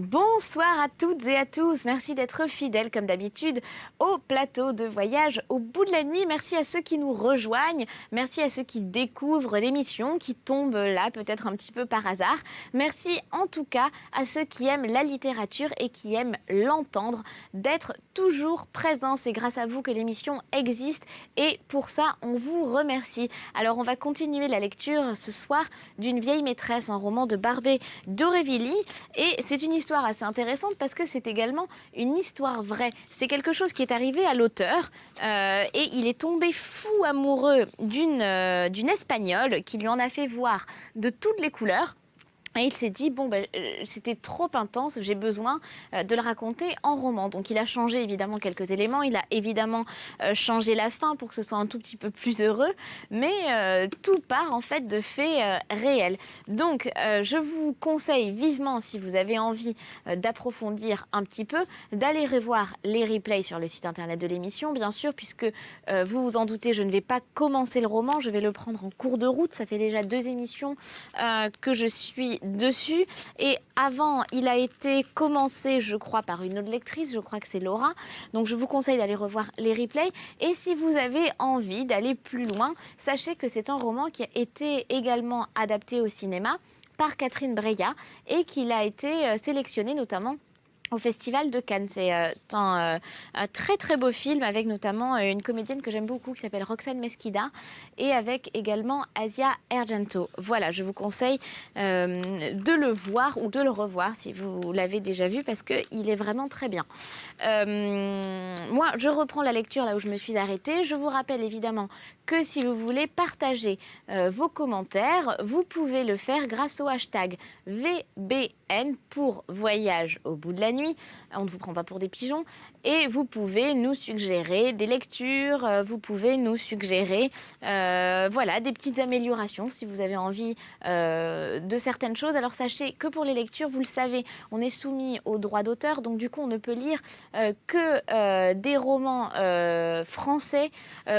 Bonsoir à toutes et à tous. Merci d'être fidèles comme d'habitude au plateau de voyage au bout de la nuit. Merci à ceux qui nous rejoignent. Merci à ceux qui découvrent l'émission, qui tombent là peut-être un petit peu par hasard. Merci en tout cas à ceux qui aiment la littérature et qui aiment l'entendre, d'être toujours présents. C'est grâce à vous que l'émission existe et pour ça on vous remercie. Alors on va continuer la lecture ce soir d'une vieille maîtresse, un roman de Barbé d'Aurevilly, et c'est une histoire assez intéressante parce que c'est également une histoire vraie. C'est quelque chose qui est arrivé à l'auteur et il est tombé fou amoureux d'une Espagnole qui lui en a fait voir de toutes les couleurs. Et il s'est dit, c'était trop intense, j'ai besoin de le raconter en roman. Donc il a changé évidemment quelques éléments, il a évidemment changé la fin pour que ce soit un tout petit peu plus heureux, mais tout part en fait de faits réels. Donc je vous conseille vivement, si vous avez envie d'approfondir un petit peu, d'aller revoir les replays sur le site internet de l'émission, bien sûr, puisque vous vous en doutez, je ne vais pas commencer le roman, je vais le prendre en cours de route. Ça fait déjà 2 émissions que je suis dessus, et avant il a été commencé je crois par une autre lectrice, je crois que c'est Laura, donc je vous conseille d'aller revoir les replays. Et si vous avez envie d'aller plus loin, sachez que c'est un roman qui a été également adapté au cinéma par Catherine Breillat et qu'il a été sélectionné notamment au Festival de Cannes. C'est un très très beau film avec notamment une comédienne que j'aime beaucoup qui s'appelle Roxane Mesquida et avec également Asia Argento. Voilà, je vous conseille de le voir ou de le revoir si vous l'avez déjà vu parce qu'il est vraiment très bien. Moi, je reprends la lecture là où je me suis arrêtée. Je vous rappelle évidemment que si vous voulez partager vos commentaires, vous pouvez le faire grâce au hashtag VBN pour voyage au bout de la nuit. On ne vous prend pas pour des pigeons. Et vous pouvez nous suggérer des lectures, vous pouvez nous suggérer voilà, des petites améliorations si vous avez envie de certaines choses. Alors sachez que pour les lectures, vous le savez, on est soumis aux droits d'auteur, donc du coup on ne peut lire que des romans français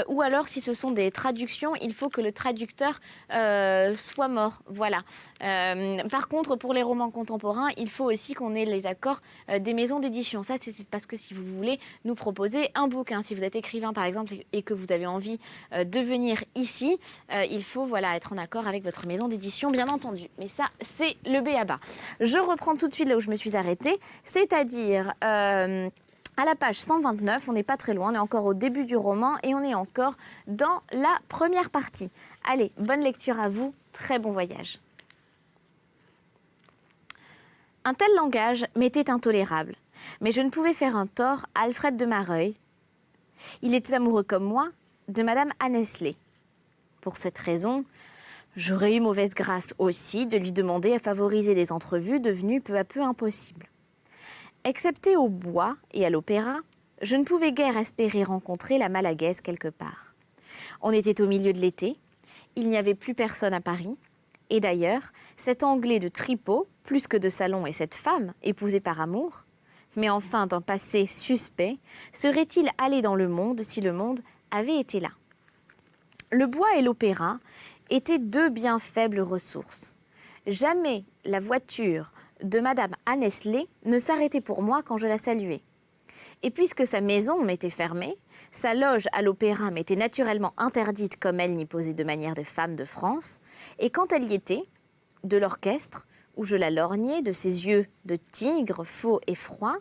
ou alors si ce sont des traductions, il faut que le traducteur soit mort. Voilà. Par contre, pour les romans contemporains, il faut aussi qu'on ait les accords des maisons d'édition. Ça, c'est parce que si vous voulez nous proposer un bouquin, si vous êtes écrivain par exemple et que vous avez envie de venir ici, il faut voilà, être en accord avec votre maison d'édition, bien entendu. Mais ça, c'est le b.a.-ba. Je reprends tout de suite là où je me suis arrêtée, c'est-à-dire à la page 129, on n'est pas très loin, on est encore au début du roman et on est encore dans la première partie. Allez, bonne lecture à vous, très bon voyage. Un tel langage m'était intolérable, mais je ne pouvais faire un tort à Alfred de Mareuil. Il était amoureux comme moi de Madame Annesley. Pour cette raison, j'aurais eu mauvaise grâce aussi de lui demander à favoriser des entrevues devenues peu à peu impossibles. Excepté au bois et à l'opéra, je ne pouvais guère espérer rencontrer la Malaguaise quelque part. On était au milieu de l'été, il n'y avait plus personne à Paris, et d'ailleurs, cet Anglais de tripot, plus que de salon, et cette femme, épousée par amour, mais enfin d'un passé suspect, serait-il allé dans le monde si le monde avait été là? Le bois et l'opéra étaient 2 bien faibles ressources. Jamais la voiture de Madame Annesley ne s'arrêtait pour moi quand je la saluais. Et puisque sa maison m'était fermée, sa loge à l'opéra m'était naturellement interdite comme elle n'y posait de manière de femme de France, et quand elle y était, de l'orchestre, où je la lorgnais de ses yeux de tigre faux et froid,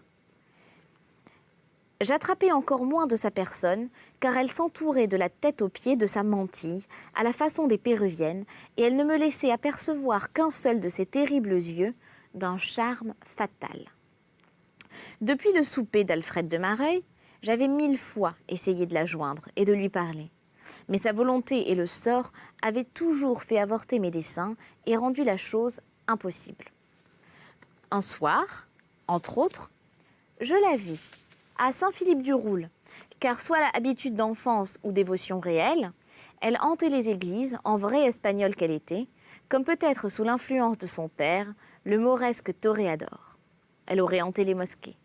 j'attrapais encore moins de sa personne, car elle s'entourait de la tête aux pieds de sa mantille, à la façon des Péruviennes, et elle ne me laissait apercevoir qu'un seul de ses terribles yeux, d'un charme fatal. Depuis le souper d'Alfred de Mareuil, j'avais 1000 fois essayé de la joindre et de lui parler. Mais sa volonté et le sort avaient toujours fait avorter mes desseins et rendu la chose impossible. Un soir, entre autres, je la vis à Saint-Philippe-du-Roule, car soit la habitude d'enfance ou dévotion réelle, elle hantait les églises, en vraie espagnole qu'elle était, comme peut-être sous l'influence de son père, le mauresque toréador. Elle aurait hanté les mosquées.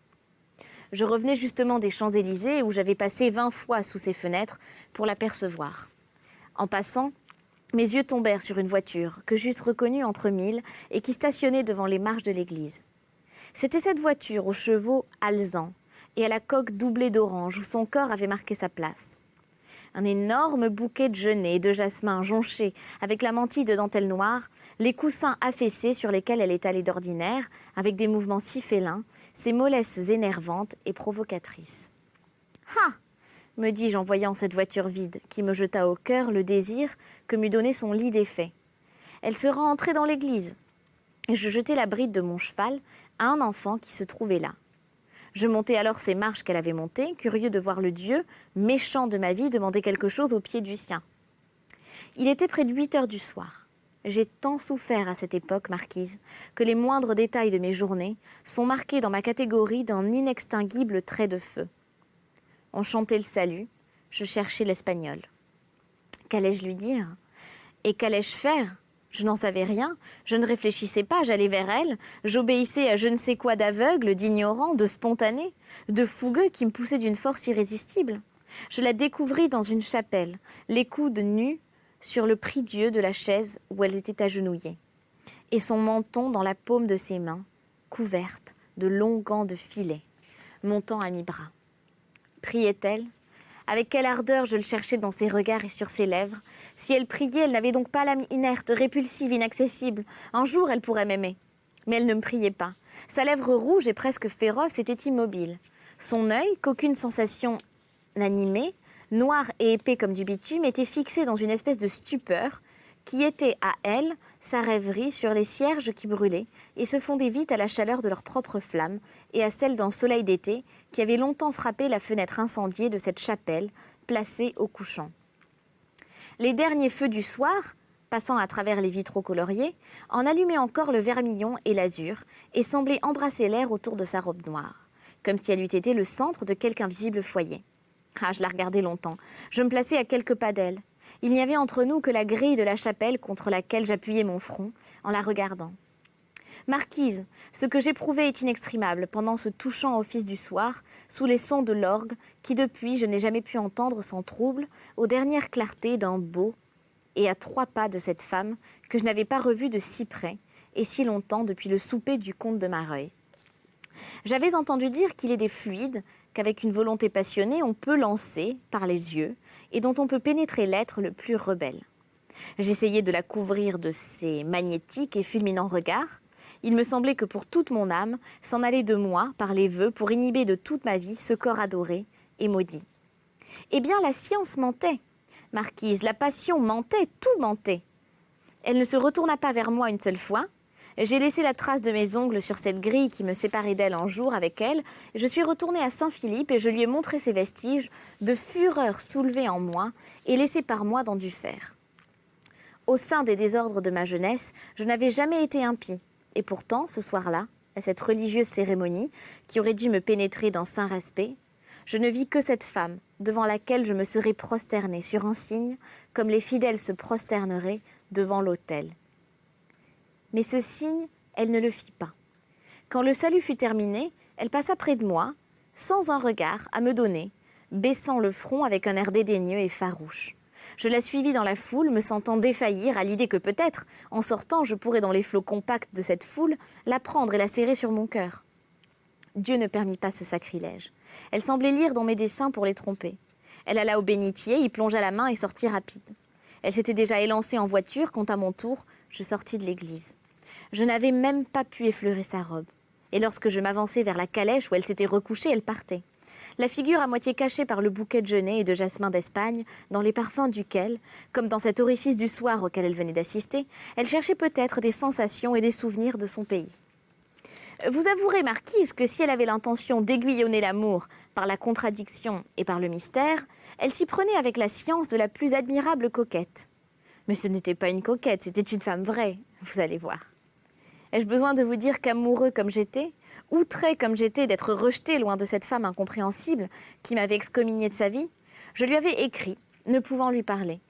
Je revenais justement des Champs-Élysées où j'avais passé 20 fois sous ses fenêtres pour l'apercevoir. En passant, mes yeux tombèrent sur une voiture que j'eusse reconnue entre 1000 et qui stationnait devant les marches de l'église. C'était cette voiture aux chevaux alezans et à la coque doublée d'orange où son corps avait marqué sa place. Un énorme bouquet de genêts et de jasmin jonché avec la mantille de dentelle noire, les coussins affaissés sur lesquels elle étalait d'ordinaire, avec des mouvements si félins, ses mollesses énervantes et provocatrices. « Ah !» me dis-je en voyant cette voiture vide qui me jeta au cœur le désir que m'eût donné son lit défait. Elle sera entrée dans l'église et je jetai la bride de mon cheval à un enfant qui se trouvait là. Je montai alors ces marches qu'elle avait montées, curieux de voir le Dieu, méchant de ma vie, demander quelque chose au pied du sien. Il était près de 8 heures du soir. J'ai tant souffert à cette époque, marquise, que les moindres détails de mes journées sont marqués dans ma catégorie d'un inextinguible trait de feu. On chantait le salut, je cherchais l'espagnol. Qu'allais-je lui dire? Et qu'allais-je faire? Je n'en savais rien, je ne réfléchissais pas, j'allais vers elle, j'obéissais à je ne sais quoi d'aveugle, d'ignorant, de spontané, de fougueux qui me poussait d'une force irrésistible. Je la découvris dans une chapelle, les coudes nus sur le prie-dieu de la chaise où elle était agenouillée, et son menton dans la paume de ses mains, couverte de longs gants de filet, montant à mi-bras. Priait-elle? Avec quelle ardeur je le cherchais dans ses regards et sur ses lèvres. Si elle priait, elle n'avait donc pas l'âme inerte, répulsive, inaccessible. Un jour, elle pourrait m'aimer. Mais elle ne me priait pas. Sa lèvre rouge et presque féroce était immobile. Son œil, qu'aucune sensation n'animait, noir et épais comme du bitume, était fixé dans une espèce de stupeur qui était à elle sa rêverie sur les cierges qui brûlaient et se fondaient vite à la chaleur de leurs propres flammes et à celle d'un soleil d'été qui avait longtemps frappé la fenêtre incendiée de cette chapelle placée au couchant. Les derniers feux du soir, passant à travers les vitraux coloriés, en allumaient encore le vermillon et l'azur et semblaient embrasser l'air autour de sa robe noire, comme si elle eût été le centre de quelque invisible foyer. Ah, je la regardais longtemps. Je me plaçais à quelques pas d'elle. Il n'y avait entre nous que la grille de la chapelle contre laquelle j'appuyais mon front en la regardant. Marquise, ce que j'éprouvais est inexprimable pendant ce touchant office du soir, sous les sons de l'orgue, qui depuis je n'ai jamais pu entendre sans trouble, aux dernières clartés d'un beau, et à 3 pas de cette femme que je n'avais pas revue de si près et si longtemps depuis le souper du comte de Mareuil. J'avais entendu dire qu'il est des fluides qu'avec une volonté passionnée on peut lancer par les yeux et dont on peut pénétrer l'être le plus rebelle. J'essayais de la couvrir de ces magnétiques et fulminants regards. Il me semblait que pour toute mon âme, s'en allait de moi, par les vœux, pour inhiber de toute ma vie ce corps adoré et maudit. Eh bien, la science mentait, marquise, la passion mentait, tout mentait. Elle ne se retourna pas vers moi une seule fois. J'ai laissé la trace de mes ongles sur cette grille qui me séparait d'elle un jour avec elle. Je suis retournée à Saint-Philippe et je lui ai montré ces vestiges de fureur soulevée en moi et laissés par moi dans du fer. Au sein des désordres de ma jeunesse, je n'avais jamais été impie. Et pourtant, ce soir-là, à cette religieuse cérémonie qui aurait dû me pénétrer d'un saint respect, je ne vis que cette femme devant laquelle je me serais prosternée sur un signe, comme les fidèles se prosterneraient devant l'autel. Mais ce signe, elle ne le fit pas. Quand le salut fut terminé, elle passa près de moi, sans un regard à me donner, baissant le front avec un air dédaigneux et farouche. Je la suivis dans la foule, me sentant défaillir à l'idée que peut-être, en sortant, je pourrais dans les flots compacts de cette foule, la prendre et la serrer sur mon cœur. Dieu ne permit pas ce sacrilège. Elle semblait lire dans mes desseins pour les tromper. Elle alla au bénitier, y plongea la main et sortit rapide. Elle s'était déjà élancée en voiture quand, à mon tour, je sortis de l'église. Je n'avais même pas pu effleurer sa robe. Et lorsque je m'avançai vers la calèche où elle s'était recouchée, elle partait. La figure à moitié cachée par le bouquet de genêts et de jasmin d'Espagne, dans les parfums duquel, comme dans cet orifice du soir auquel elle venait d'assister, elle cherchait peut-être des sensations et des souvenirs de son pays. Vous avouerez, marquise, que si elle avait l'intention d'aiguillonner l'amour par la contradiction et par le mystère, elle s'y prenait avec la science de la plus admirable coquette. Mais ce n'était pas une coquette, c'était une femme vraie, vous allez voir. Ai-je besoin de vous dire qu'amoureux comme j'étais, outré comme j'étais d'être rejeté loin de cette femme incompréhensible qui m'avait excommunié de sa vie, je lui avais écrit, ne pouvant lui parler,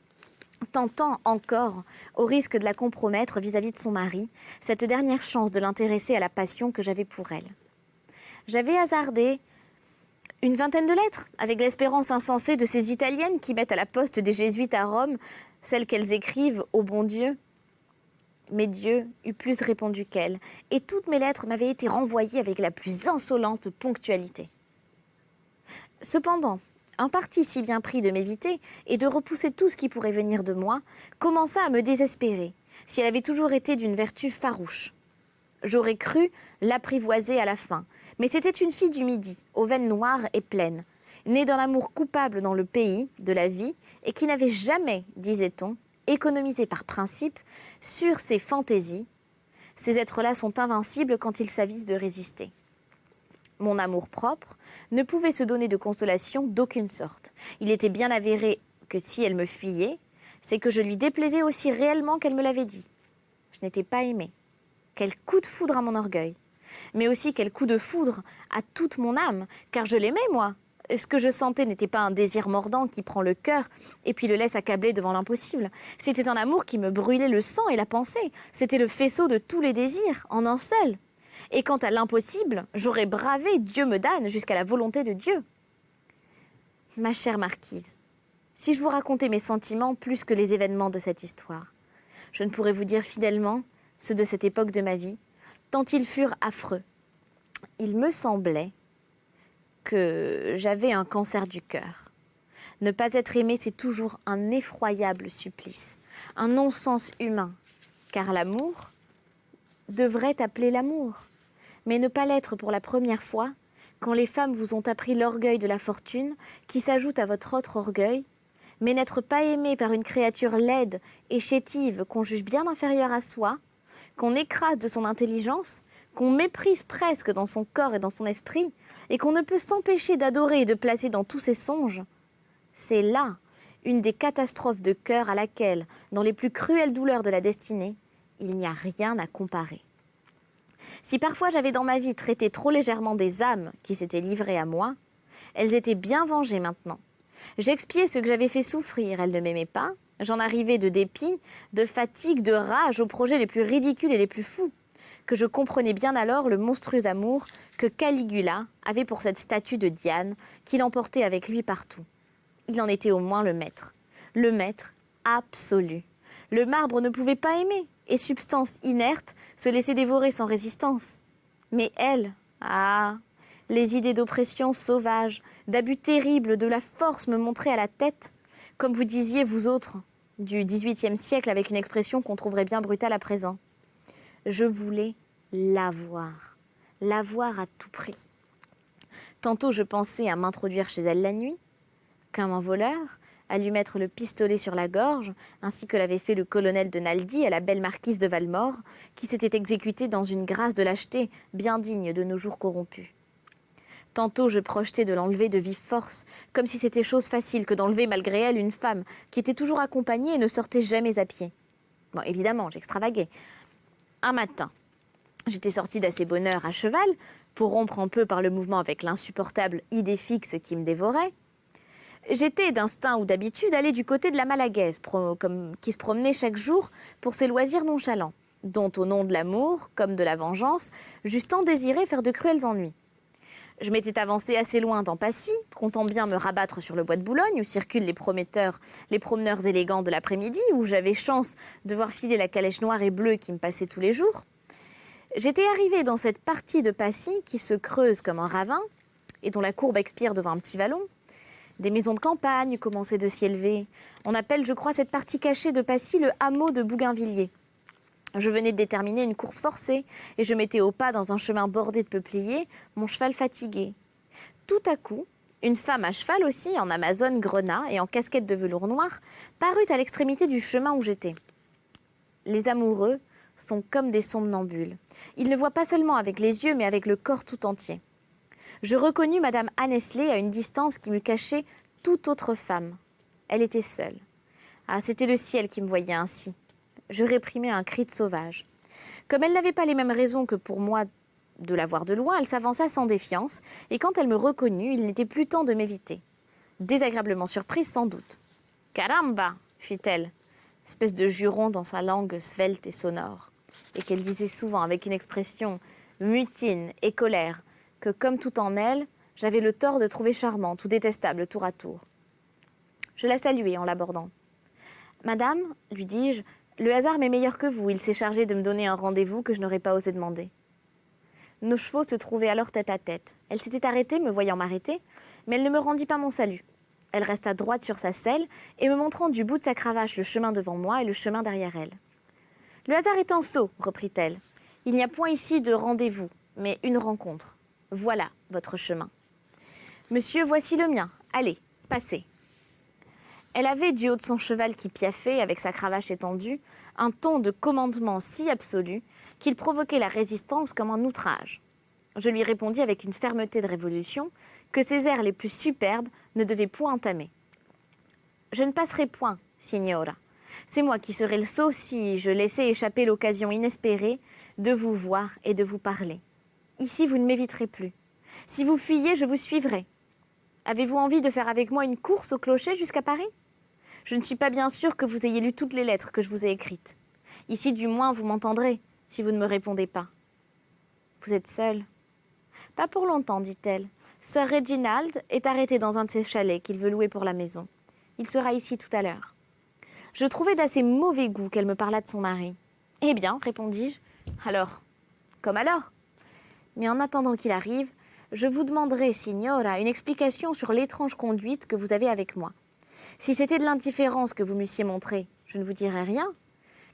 tentant encore, au risque de la compromettre vis-à-vis de son mari, cette dernière chance de l'intéresser à la passion que j'avais pour elle. J'avais hasardé une 20aine de lettres, avec l'espérance insensée de ces Italiennes qui mettent à la poste des jésuites à Rome celles qu'elles écrivent au bon Dieu. Mais Dieu eut plus répondu qu'elle, et toutes mes lettres m'avaient été renvoyées avec la plus insolente ponctualité. Cependant, un parti si bien pris de m'éviter et de repousser tout ce qui pourrait venir de moi commença à me désespérer, si elle avait toujours été d'une vertu farouche. J'aurais cru l'apprivoiser à la fin, mais c'était une fille du Midi, aux veines noires et pleines, née d'un amour coupable dans le pays, de la vie, et qui n'avait jamais, disait-on, économisé par principe sur ses fantaisies. Ces êtres-là sont invincibles quand il s'avise de résister. Mon amour-propre ne pouvait se donner de consolation d'aucune sorte. Il était bien avéré que si elle me fuyait, c'est que je lui déplaisais aussi réellement qu'elle me l'avait dit. Je n'étais pas aimée. Quel coup de foudre à mon orgueil, mais aussi quel coup de foudre à toute mon âme, car je l'aimais, moi. Ce que je sentais n'était pas un désir mordant qui prend le cœur et puis le laisse accabler devant l'impossible. C'était un amour qui me brûlait le sang et la pensée. C'était le faisceau de tous les désirs, en un seul. Et quant à l'impossible, j'aurais bravé, Dieu me damne, jusqu'à la volonté de Dieu. Ma chère marquise, si je vous racontais mes sentiments plus que les événements de cette histoire, je ne pourrais vous dire fidèlement ceux de cette époque de ma vie, tant ils furent affreux. Il me semblait que j'avais un cancer du cœur. Ne pas être aimé, c'est toujours un effroyable supplice, un non-sens humain, car l'amour devrait appeler l'amour, mais ne pas l'être pour la première fois, quand les femmes vous ont appris l'orgueil de la fortune, qui s'ajoute à votre autre orgueil, mais n'être pas aimé par une créature laide et chétive qu'on juge bien inférieure à soi, qu'on écrase de son intelligence, qu'on méprise presque dans son corps et dans son esprit, et qu'on ne peut s'empêcher d'adorer et de placer dans tous ses songes, c'est là une des catastrophes de cœur à laquelle, dans les plus cruelles douleurs de la destinée, il n'y a rien à comparer. Si parfois j'avais dans ma vie traité trop légèrement des âmes qui s'étaient livrées à moi, elles étaient bien vengées maintenant. J'expiais ce que j'avais fait souffrir, elles ne m'aimaient pas, j'en arrivais de dépit, de fatigue, de rage aux projets les plus ridicules et les plus fous, que je comprenais bien alors le monstrueux amour que Caligula avait pour cette statue de Diane qu'il emportait avec lui partout. Il en était au moins le maître absolu. Le marbre ne pouvait pas aimer, et substance inerte, se laisser dévorer sans résistance. Mais elle, les idées d'oppression sauvage, d'abus terribles, de la force me montraient à la tête, comme vous disiez, vous autres, du XVIIIe siècle, avec une expression qu'on trouverait bien brutale à présent. Je voulais l'avoir à tout prix. Tantôt je pensais à m'introduire chez elle la nuit, comme un voleur, à lui mettre le pistolet sur la gorge, ainsi que l'avait fait le colonel de Naldi à la belle marquise de Valmore, qui s'était exécutée dans une grâce de lâcheté bien digne de nos jours corrompus. Tantôt je projetais de l'enlever de vive force, comme si c'était chose facile que d'enlever malgré elle une femme qui était toujours accompagnée et ne sortait jamais à pied. Bon, évidemment, j'extravaguais. Un matin, j'étais sortie d'assez bonne heure à cheval, pour rompre un peu par le mouvement avec l'insupportable idée fixe qui me dévorait. J'étais d'instinct ou d'habitude allée du côté de la Malagaise, qui se promenait chaque jour pour ses loisirs nonchalants, dont au nom de l'amour, comme de la vengeance, j'eusse tant désiré faire de cruels ennuis. Je m'étais avancée assez loin dans Passy, comptant bien me rabattre sur le bois de Boulogne, où circulent les promeneurs élégants de l'après-midi, où j'avais chance de voir filer la calèche noire et bleue qui me passait tous les jours. J'étais arrivée dans cette partie de Passy qui se creuse comme un ravin, et dont la courbe expire devant un petit vallon. Des maisons de campagne commençaient de s'y élever. On appelle, je crois, cette partie cachée de Passy le hameau de Bougainvilliers. Je venais de déterminer une course forcée et je mettais au pas dans un chemin bordé de peupliers, mon cheval fatigué. Tout à coup, une femme à cheval aussi, en amazone grenat et en casquette de velours noir, parut à l'extrémité du chemin où j'étais. Les amoureux sont comme des somnambules. Ils ne voient pas seulement avec les yeux, mais avec le corps tout entier. Je reconnus Madame Annesley à une distance qui m'eût caché toute autre femme. Elle était seule. C'était le ciel qui me voyait ainsi. Je réprimai un cri de sauvage. Comme elle n'avait pas les mêmes raisons que pour moi de la voir de loin, elle s'avança sans défiance, et quand elle me reconnut, il n'était plus temps de m'éviter. Désagréablement surprise, sans doute. « Caramba !» fit-elle, espèce de juron dans sa langue svelte et sonore, et qu'elle disait souvent avec une expression mutine et colère, que comme tout en elle, j'avais le tort de trouver charmante ou détestable tour à tour. Je la saluai en l'abordant. « Madame, lui dis-je, Le hasard m'est meilleur que vous, il s'est chargé de me donner un rendez-vous que je n'aurais pas osé demander. Nos chevaux se trouvaient alors tête à tête. Elle s'était arrêtée, me voyant m'arrêter, mais elle ne me rendit pas mon salut. Elle resta droite sur sa selle et me montrant du bout de sa cravache le chemin devant moi et le chemin derrière elle. « Le hasard est en sot, reprit-elle. Il n'y a point ici de rendez-vous, mais une rencontre. Voilà votre chemin. Monsieur, voici le mien. Allez, passez. » Elle avait, du haut de son cheval qui piaffait, avec sa cravache étendue, un ton de commandement si absolu qu'il provoquait la résistance comme un outrage. Je lui répondis avec une fermeté de révolution que ses airs les plus superbes ne devaient point entamer. « Je ne passerai point, signora. C'est moi qui serai le sot si je laissais échapper l'occasion inespérée de vous voir et de vous parler. Ici, vous ne m'éviterez plus. Si vous fuyez, je vous suivrai. Avez-vous envie de faire avec moi une course au clocher jusqu'à Paris ? Je ne suis pas bien sûre que vous ayez lu toutes les lettres que je vous ai écrites. Ici, du moins, vous m'entendrez, si vous ne me répondez pas. Vous êtes seule ? Pas pour longtemps, dit-elle. Sir Reginald est arrêté dans un de ses chalets qu'il veut louer pour la maison. Il sera ici tout à l'heure. Je trouvais d'assez mauvais goût qu'elle me parlât de son mari. Eh bien, répondis-je. Alors, comme alors ? Mais en attendant qu'il arrive, je vous demanderai, signora, une explication sur l'étrange conduite que vous avez avec moi. Si c'était de l'indifférence que vous m'eussiez montrée, je ne vous dirais rien.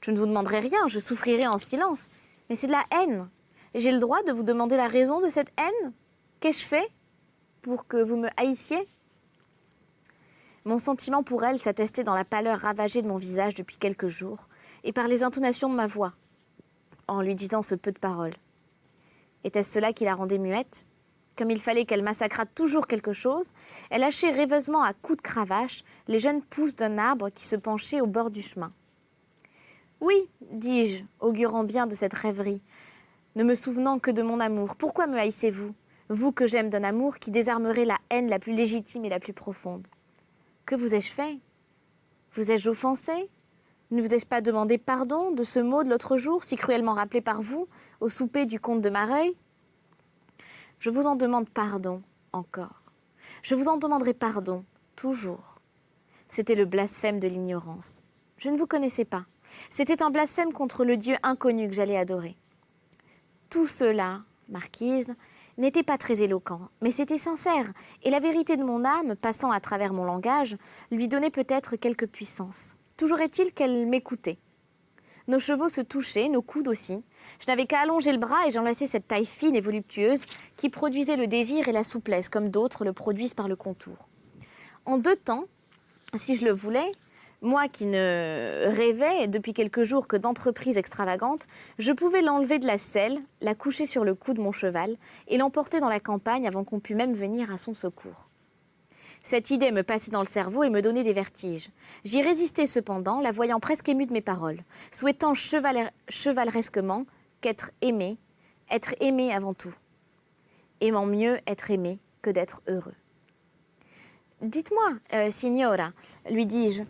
Je ne vous demanderai rien, je souffrirai en silence. Mais c'est de la haine. J'ai le droit de vous demander la raison de cette haine ? Qu'ai-je fait pour que vous me haïssiez ? Mon sentiment pour elle s'attestait dans la pâleur ravagée de mon visage depuis quelques jours et par les intonations de ma voix, en lui disant ce peu de paroles. Était-ce cela qui la rendait muette ? Comme il fallait qu'elle massacrât toujours quelque chose, elle hachait rêveusement à coups de cravache les jeunes pousses d'un arbre qui se penchait au bord du chemin. « Oui, dis-je, augurant bien de cette rêverie, ne me souvenant que de mon amour. Pourquoi me haïssez-vous, vous que j'aime d'un amour qui désarmerait la haine la plus légitime et la plus profonde ? Que vous ai-je fait ? Vous ai-je offensé ? Ne vous ai-je pas demandé pardon de ce mot de l'autre jour, si cruellement rappelé par vous, au souper du comte de Mareuil ? Je vous en demande pardon, encore. Je vous en demanderai pardon, toujours. » C'était le blasphème de l'ignorance. Je ne vous connaissais pas. C'était un blasphème contre le Dieu inconnu que j'allais adorer. Tout cela, marquise, n'était pas très éloquent, mais c'était sincère, et la vérité de mon âme, passant à travers mon langage, lui donnait peut-être quelque puissance. Toujours est-il qu'elle m'écoutait. Nos chevaux se touchaient, nos coudes aussi. Je n'avais qu'à allonger le bras et j'enlaçais cette taille fine et voluptueuse qui produisait le désir et la souplesse, comme d'autres le produisent par le contour. En 2 temps, si je le voulais, moi qui ne rêvais depuis quelques jours que d'entreprises extravagantes, je pouvais l'enlever de la selle, la coucher sur le cou de mon cheval et l'emporter dans la campagne avant qu'on pût même venir à son secours. Cette idée me passait dans le cerveau et me donnait des vertiges. J'y résistais cependant, la voyant presque émue de mes paroles, souhaitant chevaleresquement qu'être aimé avant tout. Aimant mieux être aimé que d'être heureux. « Dites-moi, signora, lui dis-je,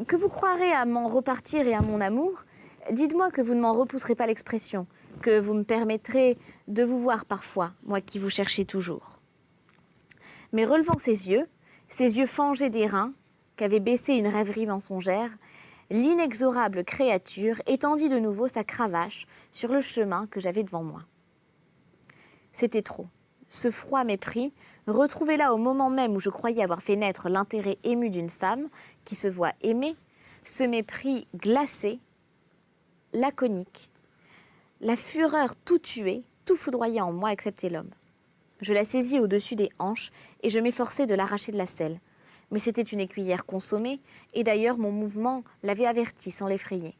que vous croirez à m'en repartir et à mon amour, dites-moi que vous ne m'en repousserez pas l'expression, que vous me permettrez de vous voir parfois, moi qui vous cherchez toujours. » Mais relevant ses yeux fangés d'airain, qu'avait baissé une rêverie mensongère, l'inexorable créature étendit de nouveau sa cravache sur le chemin que j'avais devant moi. C'était trop. Ce froid mépris, retrouvé là au moment même où je croyais avoir fait naître l'intérêt ému d'une femme qui se voit aimée, ce mépris glacé, laconique, la fureur tout tuée, tout foudroyant en moi excepté l'homme. Je la saisis au-dessus des hanches et je m'efforçai de l'arracher de la selle. Mais c'était une écuyère consommée et d'ailleurs mon mouvement l'avait avertie sans l'effrayer.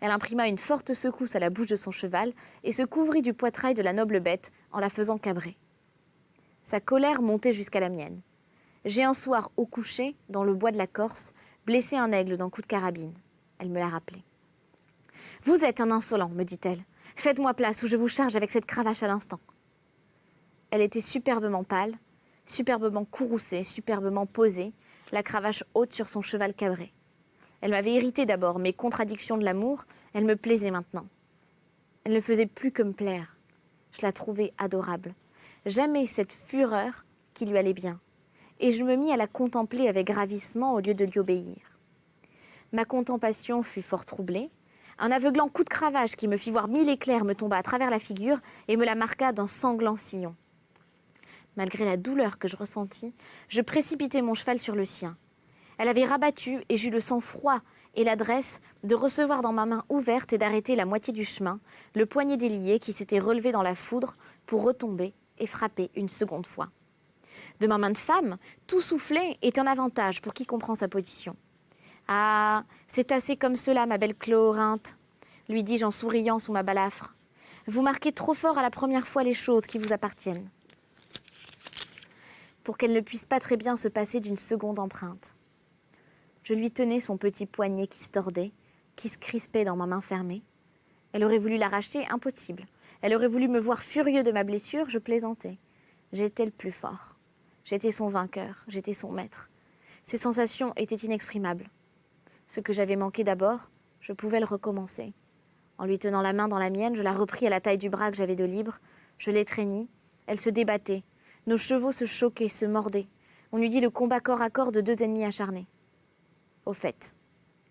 Elle imprima une forte secousse à la bouche de son cheval et se couvrit du poitrail de la noble bête en la faisant cabrer. Sa colère montait jusqu'à la mienne. J'ai un soir au coucher, dans le bois de la Corse, blessé un aigle d'un coup de carabine. Elle me l'a rappelé. « Vous êtes un insolent, me dit-elle. Faites-moi place ou je vous charge avec cette cravache à l'instant. » Elle était superbement pâle, superbement courroucée, superbement posée, la cravache haute sur son cheval cabré. Elle m'avait irritée d'abord, mais contradiction de l'amour, elle me plaisait maintenant. Elle ne faisait plus que me plaire. Je la trouvais adorable. Jamais cette fureur qui lui allait bien. Et je me mis à la contempler avec ravissement au lieu de lui obéir. Ma contemplation fut fort troublée. Un aveuglant coup de cravache qui me fit voir 1000 éclairs me tomba à travers la figure et me la marqua d'un sanglant sillon. Malgré la douleur que je ressentis, je précipitai mon cheval sur le sien. Elle avait rabattu et j'eus le sang-froid et l'adresse de recevoir dans ma main ouverte et d'arrêter la moitié du chemin, le poignet délié qui s'était relevé dans la foudre pour retomber et frapper une seconde fois. De ma main de femme, tout souffler est un avantage pour qui comprend sa position. « Ah, c'est assez comme cela, ma belle Chlorinthe, lui dis-je en souriant sous ma balafre. Vous marquez trop fort à la première fois les choses qui vous appartiennent. Pour qu'elle ne puisse pas très bien se passer d'une seconde empreinte. Je lui tenais son petit poignet qui se tordait, qui se crispait dans ma main fermée. Elle aurait voulu l'arracher, impossible. Elle aurait voulu me voir furieux de ma blessure, je plaisantais. J'étais le plus fort. J'étais son vainqueur, j'étais son maître. Ces sensations étaient inexprimables. Ce que j'avais manqué d'abord, je pouvais le recommencer. En lui tenant la main dans la mienne, je la repris à la taille du bras que j'avais de libre. Je l'étreignis. Elle se débattait. Nos chevaux se choquaient, se mordaient. On eût dit le combat corps à corps de deux ennemis acharnés. Au fait,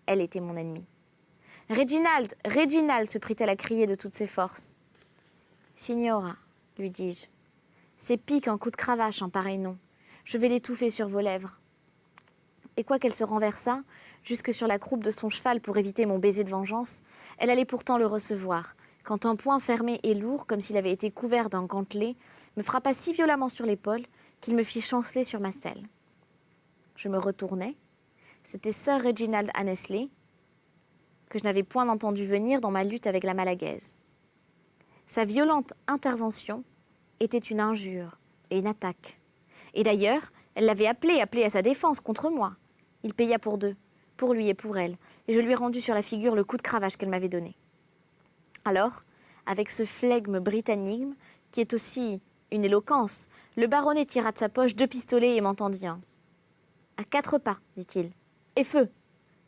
elle était mon ennemie. « Reginald, Reginald !» se prit-elle à crier de toutes ses forces. « Signora, lui dis-je, c'est pis qu'un coup de cravache en pareil nom. Je vais l'étouffer sur vos lèvres. » Et quoiqu'elle se renversât, jusque sur la croupe de son cheval pour éviter mon baiser de vengeance, elle allait pourtant le recevoir, quand un poing fermé et lourd, comme s'il avait été couvert d'un gantelet, me frappa si violemment sur l'épaule qu'il me fit chanceler sur ma selle. Je me retournai. C'était Sir Reginald Annesley, que je n'avais point entendu venir dans ma lutte avec la Malagaise. Sa violente intervention était une injure et une attaque. Et d'ailleurs, elle l'avait appelé à sa défense contre moi. Il paya pour deux, pour lui et pour elle, et je lui ai rendu sur la figure le coup de cravache qu'elle m'avait donné. Alors, avec ce flegme britannique, qui est aussi une éloquence, le baronnet tira de sa poche 2 pistolets et m'entendit un. « À 4 pas, dit-il. Et feu !»«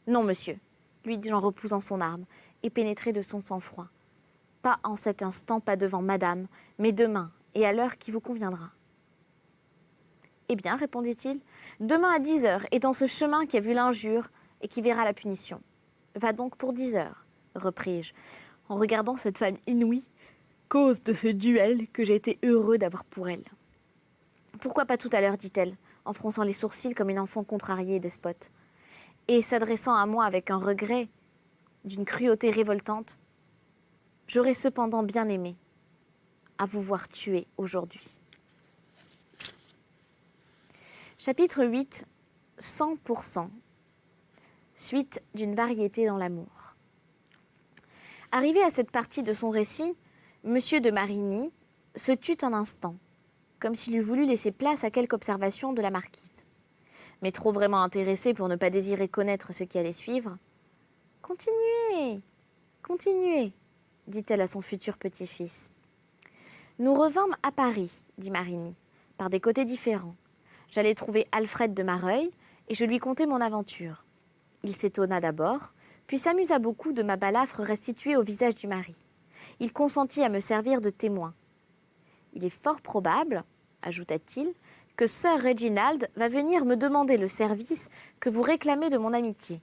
Non, monsieur, lui dis-je en repoussant son arme, et pénétré de son sang-froid. Pas en cet instant, pas devant madame, mais demain, et à l'heure qui vous conviendra. Eh bien, répondit-il, demain à 10 heures, et dans ce chemin qui a vu l'injure et qui verra la punition. Va donc pour 10 heures, repris-je, en regardant cette femme inouïe, cause de ce duel que j'ai été heureux d'avoir pour elle. Pourquoi pas tout à l'heure, dit-elle, en fronçant les sourcils comme une enfant contrariée et despote. Et s'adressant à moi avec un regret d'une cruauté révoltante, j'aurais cependant bien aimé à vous voir tuer aujourd'hui. Chapitre 8, 100%. Suite d'une variété dans l'amour. Arrivé à cette partie de son récit, Monsieur de Marigny se tut un instant, comme s'il eût voulu laisser place à quelque observation de la marquise. Mais trop vraiment intéressé pour ne pas désirer connaître ce qui allait suivre. « Continuez, continuez, dit-elle à son futur petit-fils. Nous revînmes à Paris, dit Marigny, par des côtés différents. J'allai trouver Alfred de Mareuil et je lui contai mon aventure. Il s'étonna d'abord, puis s'amusa beaucoup de ma balafre restituée au visage du mari. Il consentit à me servir de témoin. Il est fort probable, ajouta-t-il, que Sir Reginald va venir me demander le service que vous réclamez de mon amitié.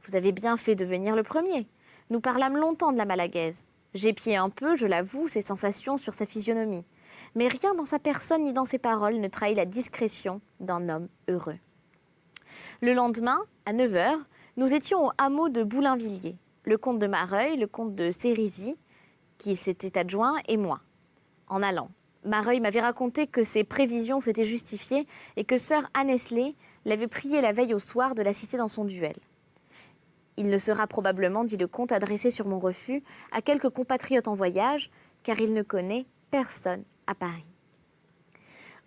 Vous avez bien fait de venir le premier. Nous parlâmes longtemps de la Malagaise. J'épiai un peu, je l'avoue, ses sensations sur sa physionomie. Mais rien dans sa personne ni dans ses paroles ne trahit la discrétion d'un homme heureux. Le lendemain, à 9 heures, nous étions au hameau de Boulainvilliers, le comte de Mareuil, le comte de Sérisy, qui s'était adjoint, et moi. En allant, Mareuil m'avait raconté que ses prévisions s'étaient justifiées et que Sir Annesley l'avait prié la veille au soir de l'assister dans son duel. Il le sera probablement, dit le comte, adressé sur mon refus à quelques compatriotes en voyage, car il ne connaît personne à Paris.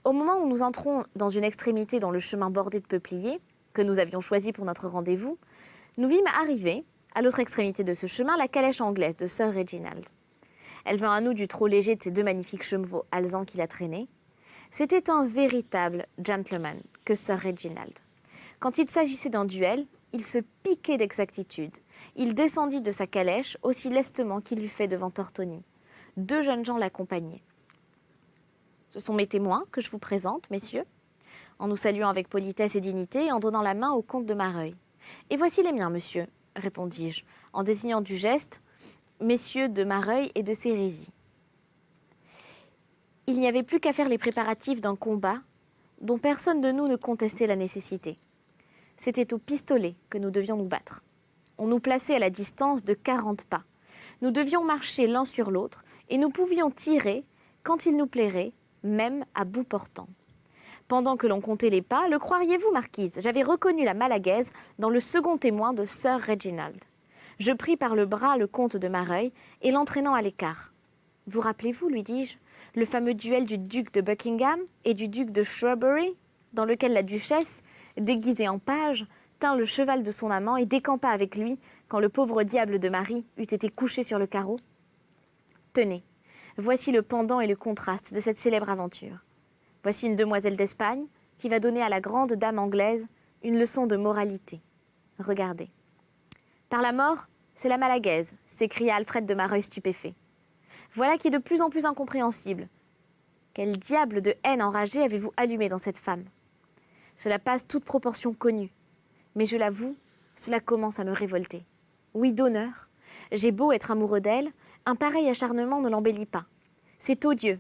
Au moment où nous entrons dans une extrémité dans le chemin bordé de peupliers, que nous avions choisi pour notre rendez-vous, nous vîmes arriver, à l'autre extrémité de ce chemin, la calèche anglaise de Sir Reginald. Elle vint à nous du trot léger de ces 2 magnifiques chevaux alezans qui la traînaient. C'était un véritable gentleman que Sir Reginald. Quand il s'agissait d'un duel, il se piquait d'exactitude. Il descendit de sa calèche aussi lestement qu'il l'eût fait devant Tortoni. 2 jeunes gens l'accompagnaient. Ce sont mes témoins que je vous présente, messieurs, en nous saluant avec politesse et dignité et en donnant la main au comte de Mareuil. « Et voici les miens, monsieur, répondis-je, en désignant du geste messieurs de Mareuil et de Sérisy. Il n'y avait plus qu'à faire les préparatifs d'un combat dont personne de nous ne contestait la nécessité. C'était au pistolet que nous devions nous battre. On nous plaçait à la distance de 40 pas. Nous devions marcher l'un sur l'autre et nous pouvions tirer quand il nous plairait, même à bout portant. Pendant que l'on comptait les pas, le croiriez-vous, marquise, j'avais reconnu la Malagaise dans le second témoin de Sir Reginald. Je pris par le bras le comte de Mareuil et l'entraînant à l'écart. « Vous rappelez-vous, lui dis-je, le fameux duel du duc de Buckingham et du duc de Shrewsbury, dans lequel la duchesse, déguisée en page, tint le cheval de son amant et décampa avec lui quand le pauvre diable de Marie eut été couché sur le carreau. Tenez, voici le pendant et le contraste de cette célèbre aventure. Voici une demoiselle d'Espagne qui va donner à la grande dame anglaise une leçon de moralité. Regardez. Par la mort, c'est la Malagaise, s'écria Alfred de Mareuil stupéfait. Voilà qui est de plus en plus incompréhensible. Quel diable de haine enragée avez-vous allumé dans cette femme? Cela passe toute proportion connue. Mais je l'avoue, cela commence à me révolter. Oui, d'honneur. J'ai beau être amoureux d'elle, un pareil acharnement ne l'embellit pas. C'est odieux.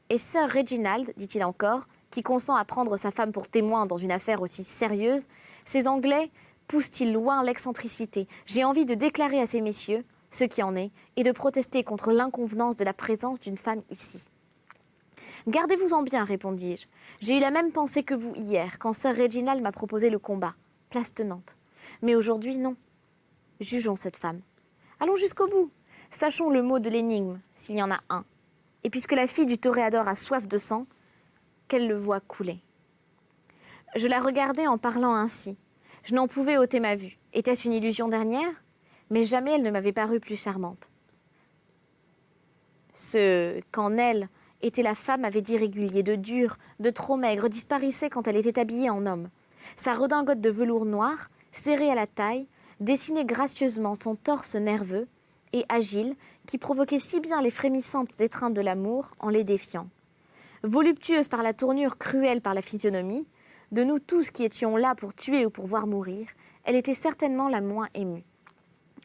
Et Sir Reginald, dit-il encore, qui consent à prendre sa femme pour témoin dans une affaire aussi sérieuse, ces Anglais poussent-ils loin l'excentricité? J'ai envie de déclarer à ces messieurs ce qui en est et de protester contre l'inconvenance de la présence d'une femme ici. Gardez-vous-en bien, répondis-je. J'ai eu la même pensée que vous hier, quand Sir Reginald m'a proposé le combat, place tenante. Mais aujourd'hui, non. Jugeons cette femme. Allons jusqu'au bout. Sachons le mot de l'énigme, s'il y en a un. Et puisque la fille du toréador a soif de sang, qu'elle le voie couler. Je la regardais en parlant ainsi. Je n'en pouvais ôter ma vue. Était-ce une illusion dernière? Mais jamais elle ne m'avait paru plus charmante. Ce qu'en elle était la femme avait d'irrégulier, de dur, de trop maigre, disparaissait quand elle était habillée en homme. Sa redingote de velours noir, serrée à la taille, dessinait gracieusement son torse nerveux et agile qui provoquait si bien les frémissantes étreintes de l'amour en les défiant. Voluptueuse par la tournure, cruelle par la physionomie, de nous tous qui étions là pour tuer ou pour voir mourir, elle était certainement la moins émue.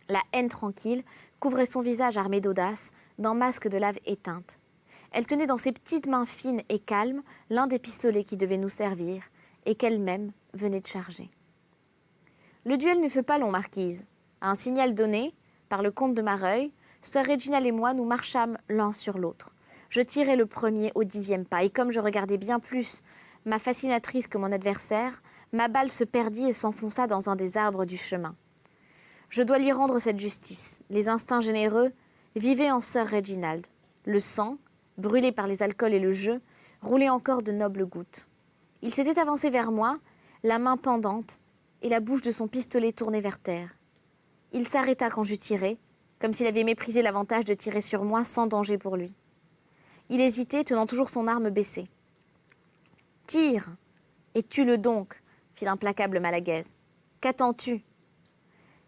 La haine tranquille couvrait son visage armé d'audace, d'un masque de lave éteinte. Elle tenait dans ses petites mains fines et calmes l'un des pistolets qui devaient nous servir et qu'elle-même venait de charger. Le duel ne fut pas long, marquise. À un signal donné par le comte de Mareuil, Sir Reginald et moi nous marchâmes l'un sur l'autre. Je tirai le premier au 10e pas, et comme je regardais bien plus ma fascinatrice que mon adversaire, ma balle se perdit et s'enfonça dans un des arbres du chemin. Je dois lui rendre cette justice. Les instincts généreux vivaient en Sir Reginald. Le sang, brûlé par les alcools et le jeu, roulait encore de nobles gouttes. Il s'était avancé vers moi, la main pendante, et la bouche de son pistolet tournée vers terre. Il s'arrêta quand j'eus tiré, comme s'il avait méprisé l'avantage de tirer sur moi sans danger pour lui. Il hésitait, tenant toujours son arme baissée. « Tire, et tue-le donc !» fit l'implacable Malagaise. « Qu'attends-tu »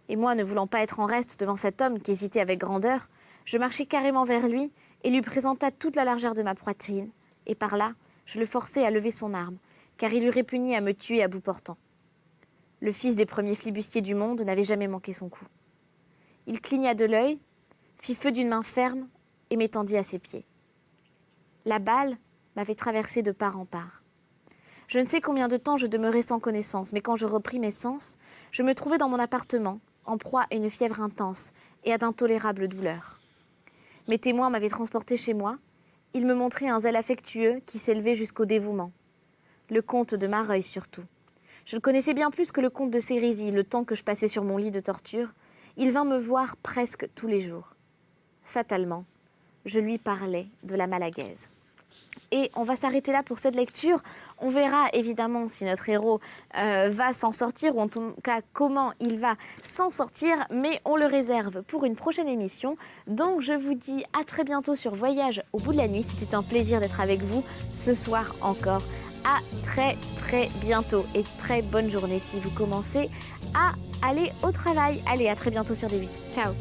Et moi, ne voulant pas être en reste devant cet homme qui hésitait avec grandeur, je marchai carrément vers lui et lui présenta toute la largeur de ma poitrine, et par là, je le forçai à lever son arme, car il eût répugné à me tuer à bout portant. Le fils des premiers flibustiers du monde n'avait jamais manqué son coup. Il cligna de l'œil, fit feu d'une main ferme et m'étendit à ses pieds. La balle m'avait traversé de part en part. Je ne sais combien de temps je demeurai sans connaissance, mais quand je repris mes sens, je me trouvai dans mon appartement, en proie à une fièvre intense et à d'intolérables douleurs. Mes témoins m'avaient transporté chez moi. Ils me montraient un zèle affectueux qui s'élevait jusqu'au dévouement. Le comte de Mareuil surtout. Je le connaissais bien plus que le comte de Sérisy, le temps que je passais sur mon lit de torture. Il vint me voir presque tous les jours. Fatalement, je lui parlais de la Malagaise. Et on va s'arrêter là pour cette lecture. On verra évidemment si notre héros va s'en sortir, ou en tout cas comment il va s'en sortir, mais on le réserve pour une prochaine émission. Donc je vous dis à très bientôt sur Voyage au bout de la nuit. C'était un plaisir d'être avec vous ce soir encore. À très bientôt et très bonne journée si vous commencez à aller au travail. Allez, à très bientôt sur D8. Ciao.